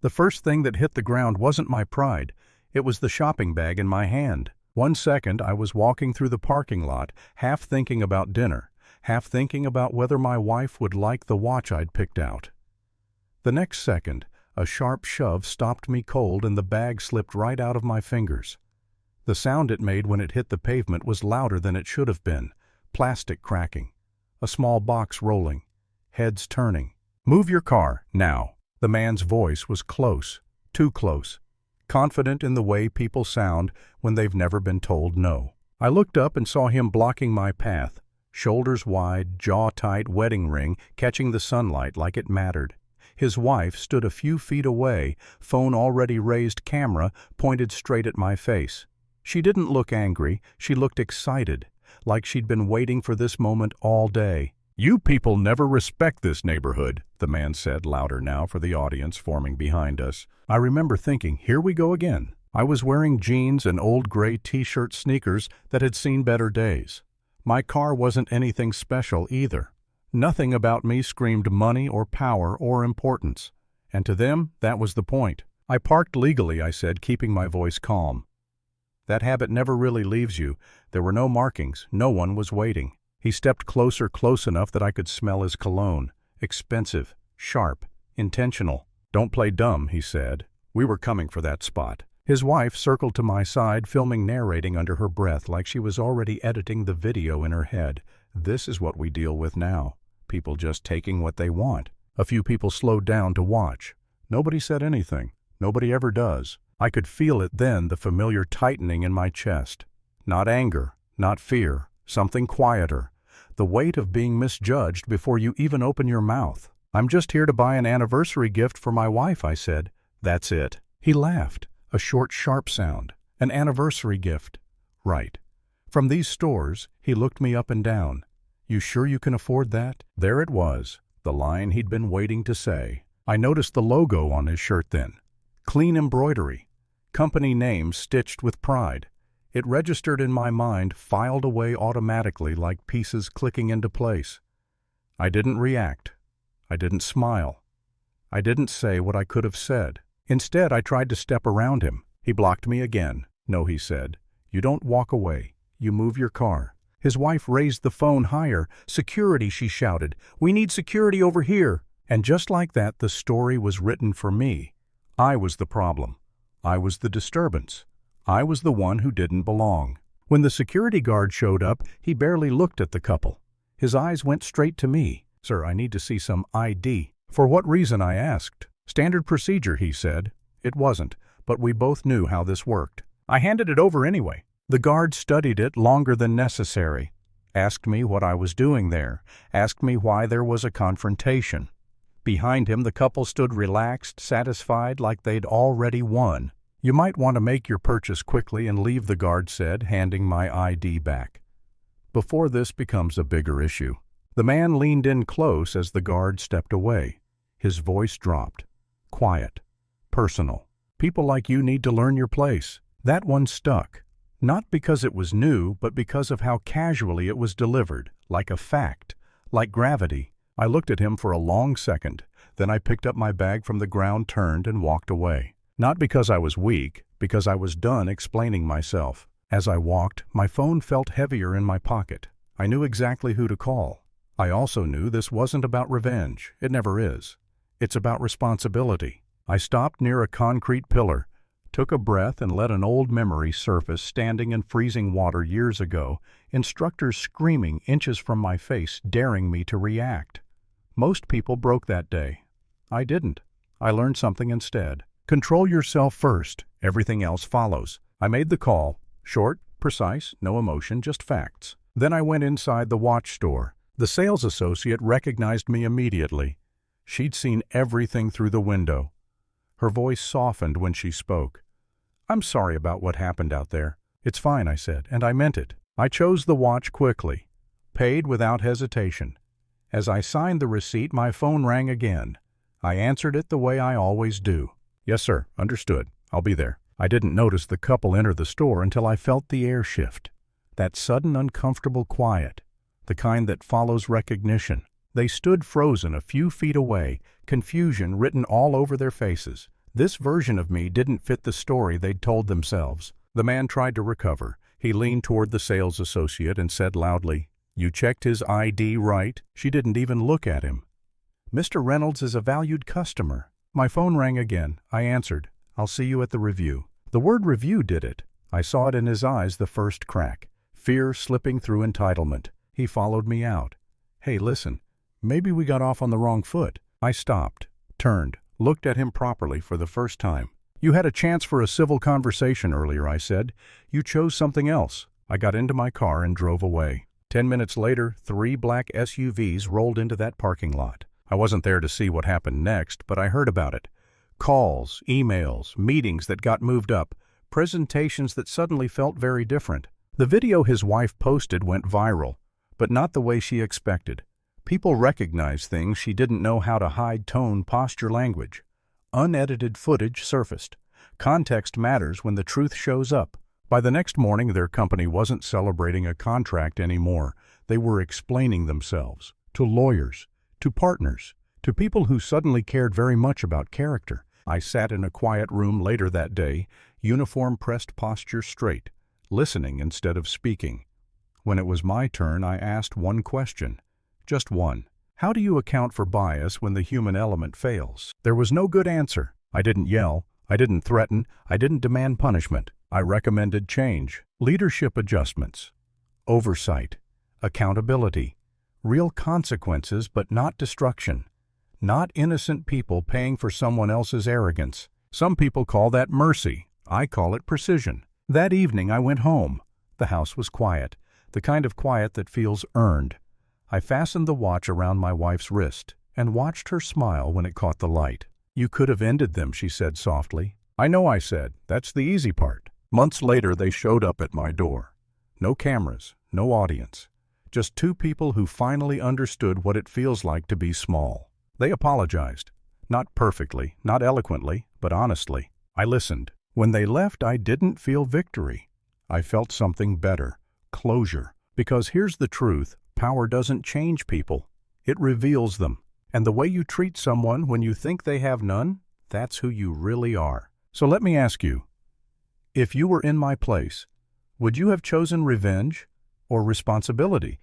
The first thing that hit the ground wasn't my pride. It was the shopping bag in my hand. 1 second I was walking through the parking lot, half thinking about dinner, half thinking about whether my wife would like the watch I'd picked out. The next second, a sharp shove stopped me cold and the bag slipped right out of my fingers. The sound it made when it hit the pavement was louder than it should have been. Plastic cracking. A small box rolling. Heads turning. "Move your car, now." The man's voice was close. Too close. Confident in the way people sound when they've never been told no. I looked up and saw him blocking my path. Shoulders wide, jaw tight, wedding ring, catching the sunlight like it mattered. His wife stood a few feet away, phone already raised, camera pointed straight at my face. She didn't look angry, she looked excited, like she'd been waiting for this moment all day. "You people never respect this neighborhood," the man said, louder now for the audience forming behind us. I remember thinking, here we go again. I was wearing jeans and old gray t-shirt sneakers that had seen better days. My car wasn't anything special either. Nothing about me screamed money or power or importance. And to them, that was the point. "I parked legally," I said, keeping my voice calm. That habit never really leaves you. There were no markings. No one was waiting. He stepped closer, close enough that I could smell his cologne. Expensive, sharp, intentional. "Don't play dumb," he said. We were coming for that spot. His wife circled to my side, filming, narrating under her breath like she was already editing the video in her head. This is what we deal with now. People just taking what they want. A few people slowed down to watch. Nobody said anything. Nobody ever does. I could feel it then, the familiar tightening in my chest. Not anger, not fear, something quieter. The weight of being misjudged before you even open your mouth. "I'm just here to buy an anniversary gift for my wife," I said. "That's it." He laughed. A short, sharp sound. "An anniversary gift." "Right." "From these stores," he looked me up and down. "You sure you can afford that?" There it was, the line he'd been waiting to say. I noticed the logo on his shirt then. Clean embroidery. Company name stitched with pride. It registered in my mind, filed away automatically like pieces clicking into place. I didn't react. I didn't smile. I didn't say what I could have said. Instead, I tried to step around him. He blocked me again. "No," he said. "You don't walk away. You move your car." His wife raised the phone higher. "Security," she shouted. "We need security over here." And just like that, the story was written for me. I was the problem. I was the disturbance. I was the one who didn't belong. When the security guard showed up, he barely looked at the couple. His eyes went straight to me. "Sir, I need to see some ID." "For what reason?" I asked. "Standard procedure," he said. It wasn't, but we both knew how this worked. I handed it over anyway. The guard studied it longer than necessary. Asked me what I was doing there. Asked me why there was a confrontation. Behind him, the couple stood relaxed, satisfied, like they'd already won. "You might want to make your purchase quickly and leave," the guard said, handing my ID back. "Before this becomes a bigger issue." The man leaned in close as the guard stepped away. His voice dropped. Quiet. Personal. "People like you need to learn your place." That one stuck. Not because it was new, but because of how casually it was delivered, like a fact, like gravity. I looked at him for a long second, then I picked up my bag from the ground, turned, and walked away. Not because I was weak, because I was done explaining myself. As I walked, my phone felt heavier in my pocket. I knew exactly who to call. I also knew this wasn't about revenge. It never is. It's about responsibility. I stopped near a concrete pillar, took a breath, and let an old memory surface. Standing in freezing water years ago, instructors screaming inches from my face, daring me to react. Most people broke that day. I didn't. I learned something instead. Control yourself first. Everything else follows. I made the call. Short, precise, no emotion, just facts. Then I went inside the watch store. The sales associate recognized me immediately. She'd seen everything through the window. Her voice softened when she spoke. "I'm sorry about what happened out there." "It's fine," I said, and I meant it. I chose the watch quickly. Paid without hesitation. As I signed the receipt, my phone rang again. I answered it the way I always do. "Yes, sir. Understood. I'll be there." I didn't notice the couple enter the store until I felt the air shift. That sudden, uncomfortable quiet. The kind that follows recognition. They stood frozen a few feet away, confusion written all over their faces. This version of me didn't fit the story they'd told themselves. The man tried to recover. He leaned toward the sales associate and said loudly, "You checked his ID, right?" She didn't even look at him. "Mr. Reynolds is a valued customer." My phone rang again. I answered. "I'll see you at the review." The word review did it. I saw it in his eyes, the first crack. Fear slipping through entitlement. He followed me out. "Hey, listen, maybe we got off on the wrong foot." I stopped, turned, looked at him properly for the first time. "You had a chance for a civil conversation earlier," I said. "You chose something else." I got into my car and drove away. 10 minutes later, 3 black SUVs rolled into that parking lot. I wasn't there to see what happened next, but I heard about it. Calls, emails, meetings that got moved up, presentations that suddenly felt very different. The video his wife posted went viral, but not the way she expected. People recognized things she didn't know how to hide: tone, posture, language. Unedited footage surfaced. Context matters when the truth shows up. By the next morning, their company wasn't celebrating a contract anymore. They were explaining themselves to lawyers, to partners, to people who suddenly cared very much about character. I sat in a quiet room later that day, uniform pressed, posture straight, listening instead of speaking. When it was my turn, I asked one question. Just one. How do you account for bias when the human element fails? There was no good answer. I didn't yell. I didn't threaten. I didn't demand punishment. I recommended change, leadership adjustments, oversight, accountability, real consequences but not destruction, not innocent people paying for someone else's arrogance. Some people call that mercy. I call it precision. That evening I went home. The house was quiet, the kind of quiet that feels earned. I fastened the watch around my wife's wrist and watched her smile when it caught the light. "You could have ended them," she said softly. "I know," I said. "That's the easy part." Months later, they showed up at my door. No cameras, no audience. Just 2 people who finally understood what it feels like to be small. They apologized. Not perfectly, not eloquently, but honestly. I listened. When they left, I didn't feel victory. I felt something better. Closure. Because here's the truth. Power doesn't change people. It reveals them. And the way you treat someone when you think they have none, that's who you really are. So let me ask you, if you were in my place, would you have chosen revenge or responsibility?